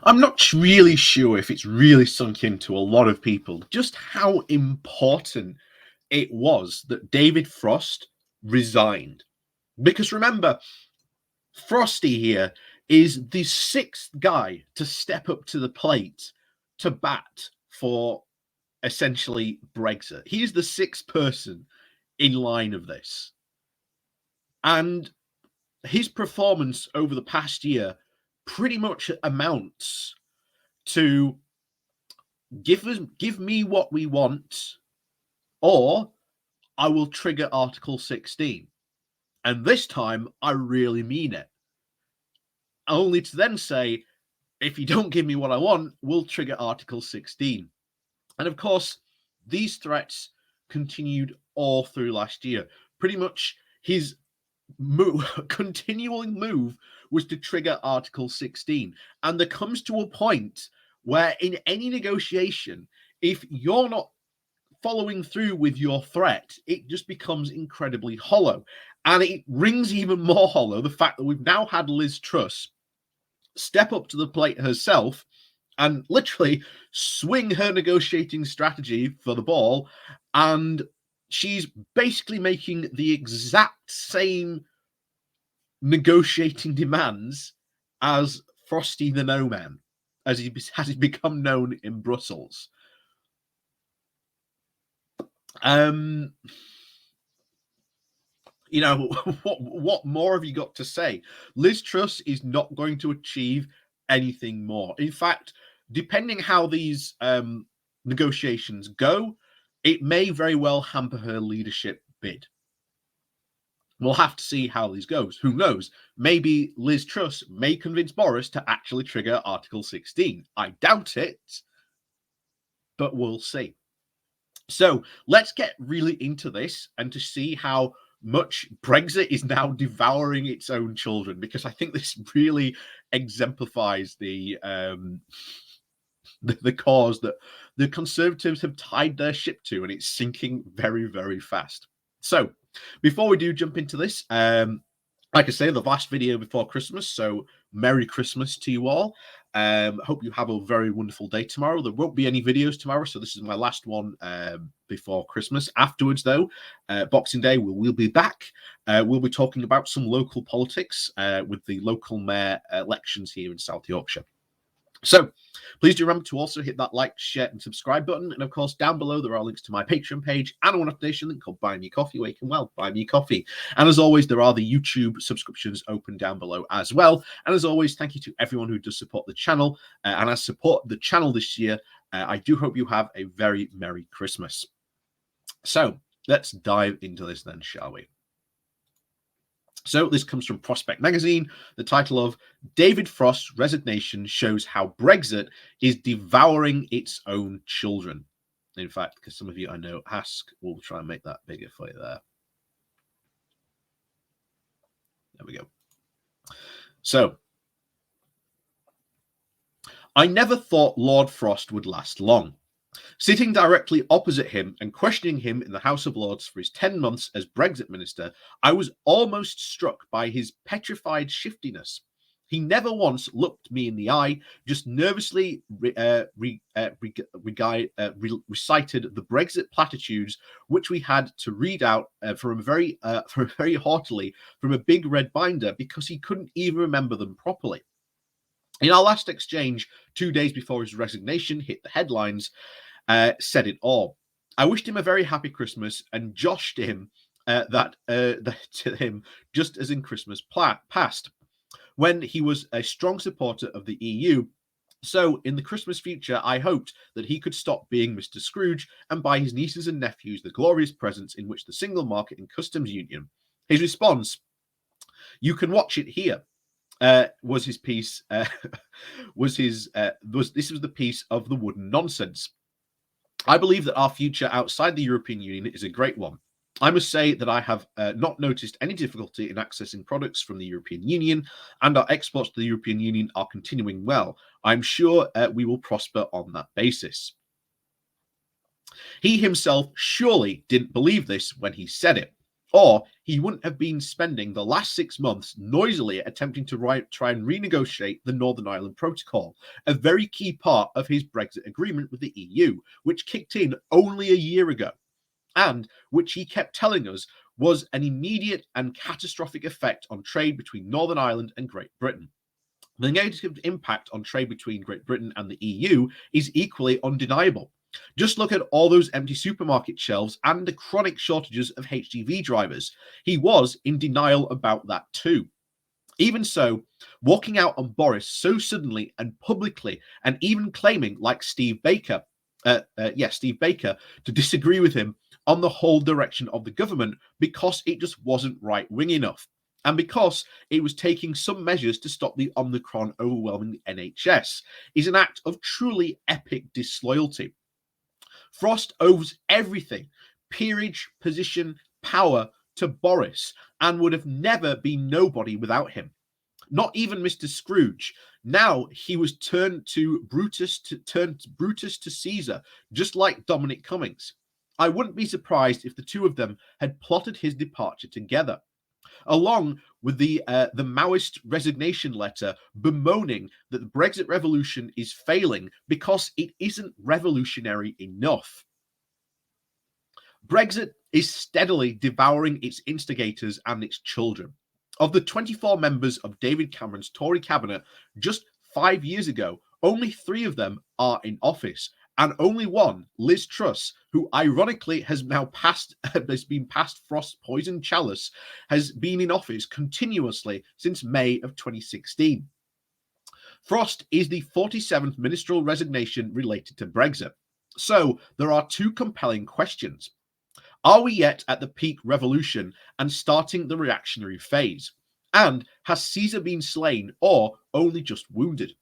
I'm not really sure if it's really sunk into a lot of people just how important it was that David Frost resigned. Because remember, Frosty here is the sixth guy to step up to the plate to bat for essentially Brexit. He's the sixth person in line of this. And his performance over the past year pretty much amounts to give me what we want, or I will trigger Article 16. And this time, I really mean it. Only to then say, if you don't give me what I want, we'll trigger Article 16. And of course, these threats continued all through last year. Pretty much his continuing move was to trigger Article 16. And there comes to a point where in any negotiation, if you're not following through with your threat, it just becomes incredibly hollow. And it rings even more hollow the fact that we've now had Liz Truss step up to the plate herself and literally swing her negotiating strategy for the ball. And she's basically making the exact same negotiating demands as Frosty the No Man, as he has become known in Brussels. You know, what more have you got to say? Liz Truss is not going to achieve anything more. In fact, depending how these negotiations go, it may very well hamper her leadership bid. We'll have to see how this goes. Who knows? Maybe Liz Truss may convince Boris to actually trigger Article 16. I doubt it, but we'll see. So let's get really into this and to see how much Brexit is now devouring its own children, because I think this really exemplifies the cause that the Conservatives have tied their ship to, and it's sinking very, very fast. So before we do jump into this, like I say, the last video before Christmas, so Merry Christmas to you all. Hope you have a very wonderful day tomorrow. There won't be any videos tomorrow, so this is my last one before Christmas. Afterwards, though, Boxing Day, we'll be back. We'll be talking about some local politics with the local mayor elections here in South Yorkshire. So please do remember to also hit that like, share, and subscribe button. And of course, down below, there are links to my Patreon page and a one-off donation link called Buy Me Coffee, where you can, well, buy me coffee. And as always, there are the YouTube subscriptions open down below as well. And as always, thank you to everyone who does support the channel and has supported the channel this year. I do hope you have a very Merry Christmas. So let's dive into this then, shall we? So this comes from Prospect Magazine, the title of David Frost's Resignation Shows How Brexit is Devouring Its Own Children. In fact, because some of you I know ask, we'll try and make that bigger for you there. There we go. So, I never thought Lord Frost would last long. Sitting directly opposite him and questioning him in the House of Lords for his 10 months as Brexit minister, I was almost struck by his petrified shiftiness. He never once looked me in the eye, just nervously recited the Brexit platitudes, which we had to read out very haughtily from a big red binder because he couldn't even remember them properly. In our last exchange, 2 days before his resignation hit the headlines, said it all. I wished him a very happy Christmas and joshed him to him just as in Christmas past, when he was a strong supporter of the EU. So in the Christmas future, I hoped that he could stop being Mr. Scrooge and buy his nieces and nephews the glorious presents in which the single market and customs union. His response, "You can watch it here." Was his piece? This was the piece of the wooden nonsense. I believe that our future outside the European Union is a great one. I must say that I have not noticed any difficulty in accessing products from the European Union, and our exports to the European Union are continuing well. I'm sure we will prosper on that basis. He himself surely didn't believe this when he said it. Or he wouldn't have been spending the last 6 months noisily attempting to try and renegotiate the Northern Ireland Protocol, a very key part of his Brexit agreement with the EU, which kicked in only a year ago, and which he kept telling us was an immediate and catastrophic effect on trade between Northern Ireland and Great Britain. The negative impact on trade between Great Britain and the EU is equally undeniable. Just look at all those empty supermarket shelves and the chronic shortages of HGV drivers. He was in denial about that too. Even so, walking out on Boris so suddenly and publicly, and even claiming, like Steve Baker, to disagree with him on the whole direction of the government because it just wasn't right wing enough, and because it was taking some measures to stop the Omicron overwhelming the NHS, is an act of truly epic disloyalty. Frost owes everything, peerage, position, power, to Boris, and would have never been nobody without him. Not even Mr. Scrooge. Now he was turned Brutus to Caesar, just like Dominic Cummings. I wouldn't be surprised if the two of them had plotted his departure together, along with the Maoist resignation letter bemoaning that the Brexit revolution is failing because it isn't revolutionary enough. Brexit is steadily devouring its instigators and its children. Of the 24 members of David Cameron's Tory cabinet just 5 years ago, only 3 of them are in office, and only one, Liz Truss, who ironically has been past Frost's poison chalice, has been in office continuously since May of 2016. Frost is the 47th ministerial resignation related to Brexit. So there are 2 compelling questions. Are we yet at the peak revolution and starting the reactionary phase? And has Caesar been slain or only just wounded?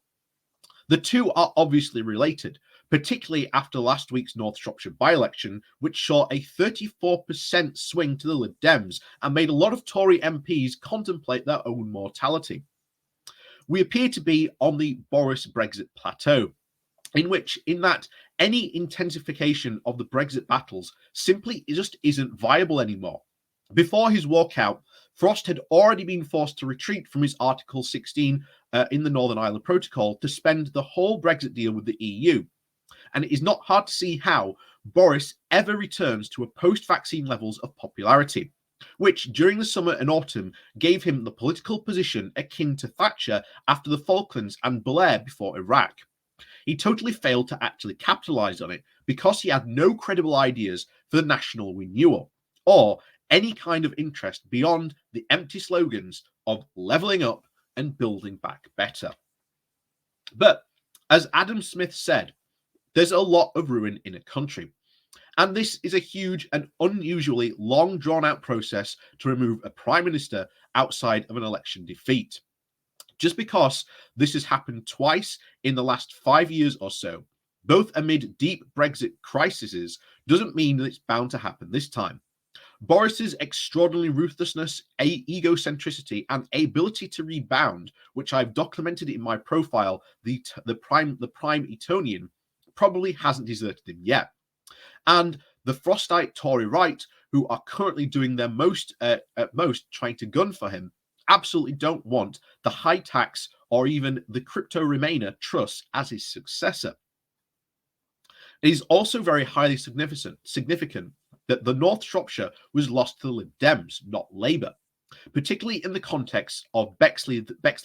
The 2 are obviously related, particularly after last week's North Shropshire by-election, which saw a 34% swing to the Lib Dems and made a lot of Tory MPs contemplate their own mortality. We appear to be on the Boris Brexit plateau, in that any intensification of the Brexit battles simply just isn't viable anymore. Before his walkout, Frost had already been forced to retreat from his Article 16 in the Northern Ireland Protocol to spend the whole Brexit deal with the EU. And it is not hard to see how Boris ever returns to a post-vaccine levels of popularity, which during the summer and autumn gave him the political position akin to Thatcher after the Falklands and Blair before Iraq. He totally failed to actually capitalize on it because he had no credible ideas for the national renewal or any kind of interest beyond the empty slogans of levelling up and building back better. But as Adam Smith said, there's a lot of ruin in a country. And this is a huge and unusually long drawn-out process to remove a prime minister outside of an election defeat. Just because this has happened twice in the last 5 years or so, both amid deep Brexit crises, doesn't mean that it's bound to happen this time. Boris's extraordinary ruthlessness, egocentricity, and ability to rebound, which I've documented in my profile, the Prime Etonian, probably hasn't deserted him yet. And the Frostite Tory right, who are currently doing their most trying to gun for him, absolutely don't want the high tax or even the crypto Remainer Truss as his successor. It is also very highly significant that the North Shropshire was lost to the Lib Dems, not Labour, particularly in the context of Bexley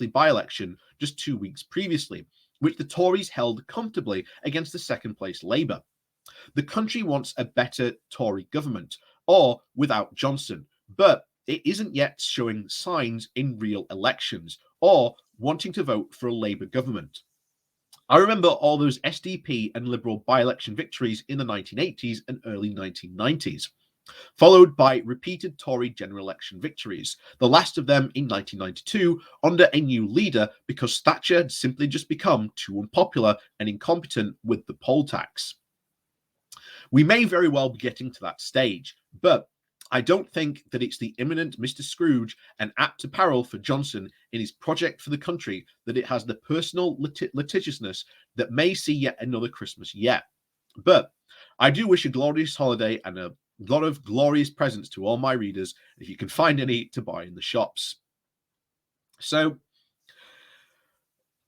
by-election just 2 weeks previously, which the Tories held comfortably against the second-place Labour. The country wants a better Tory government, or without Johnson, but it isn't yet showing signs in real elections or wanting to vote for a Labour government. I remember all those SDP and Liberal by-election victories in the 1980s and early 1990s, followed by repeated Tory general election victories, the last of them in 1992 under a new leader because Thatcher had simply just become too unpopular and incompetent with the poll tax. We may very well be getting to that stage, but I don't think that it's the imminent Mr. Scrooge and apt apparel for Johnson in his project for the country that it has the personal litigiousness that may see yet another Christmas yet. But I do wish a glorious holiday and a A lot of glorious presents to all my readers, if you can find any to buy in the shops. So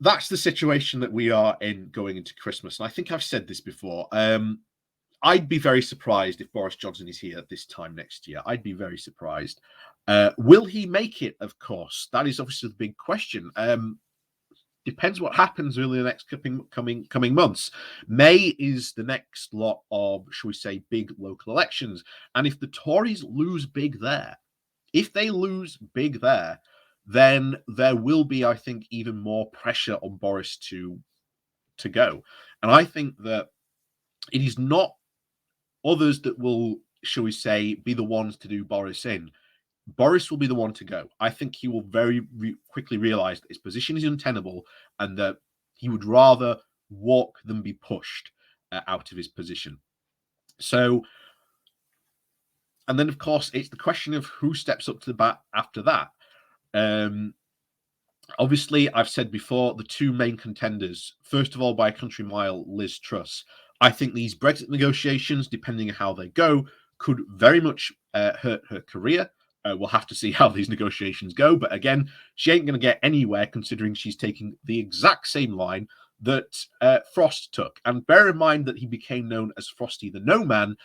that's the situation that we are in going into Christmas. And I think I've said this before. I'd be very surprised if Boris Johnson is here at this time next year. I'd be very surprised. Will he make it? Of course, that is obviously the big question. Depends what happens really in the next coming months. May is the next lot of, shall we say, big local elections, and if the Tories lose big there, then there will be, I think, even more pressure on Boris to go. And I think that it is not others that will, shall we say, be the ones to do Boris in. Boris will be the one to go. I think he will very quickly realize that his position is untenable and that he would rather walk than be pushed out of his position. So, and then of course, it's the question of who steps up to the bat after that. Obviously, I've said before, the two main contenders, first of all, by a country mile, Liz Truss. I think these Brexit negotiations, depending on how they go, could very much hurt her career. We'll have to see how these negotiations go. But again, she ain't going to get anywhere considering she's taking the exact same line that Frost took. And bear in mind that he became known as Frosty the No Man.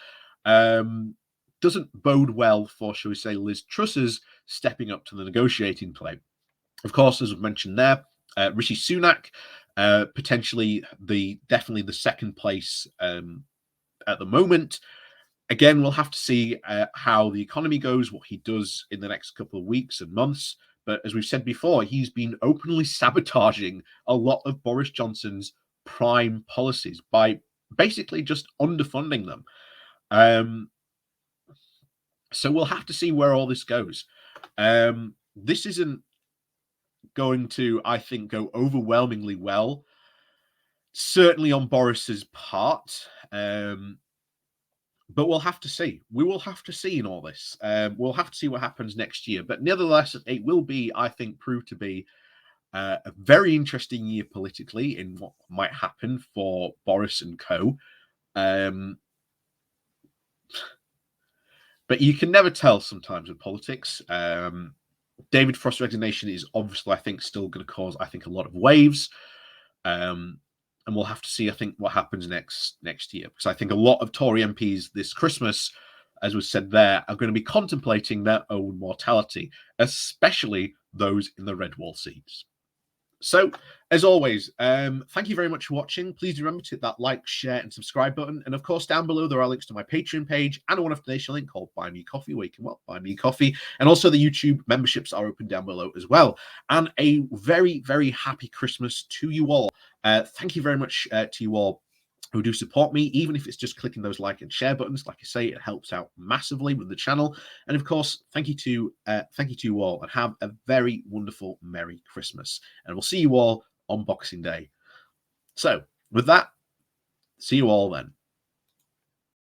Doesn't bode well for, shall we say, Liz Truss's stepping up to the negotiating play. Of course, as we've mentioned there, Rishi Sunak, potentially definitely the second place at the moment. Again, we'll have to see how the economy goes, what he does in the next couple of weeks and months. But as we've said before, he's been openly sabotaging a lot of Boris Johnson's prime policies by basically just underfunding them. So we'll have to see where all this goes. This isn't going to, I think, go overwhelmingly well, certainly on Boris's part. But we'll have to see. We will have to see in all this. We'll have to see what happens next year. But nevertheless, it will be, I think, prove to be a very interesting year politically in what might happen for Boris and co. But you can never tell sometimes with politics. David Frost's resignation is obviously, I think, still going to cause, I think, a lot of waves. And we'll have to see, I think, what happens next year. Because I think a lot of Tory MPs this Christmas, as was said there, are going to be contemplating their own mortality, especially those in the red wall seats. So, as always, thank you very much for watching. Please remember to hit that like, share, and subscribe button. And of course, down below, there are links to my Patreon page and a one-off donation link called Buy Me Coffee, where you can, buy me coffee. And also the YouTube memberships are open down below as well. And a very, very happy Christmas to you all. Thank you very much to you all who do support me, even if it's just clicking those like and share buttons. Like I say, it helps out massively with the channel. And of course, thank you to you all, and have a very wonderful Merry Christmas. And we'll see you all on Boxing Day. So with that, see you all then.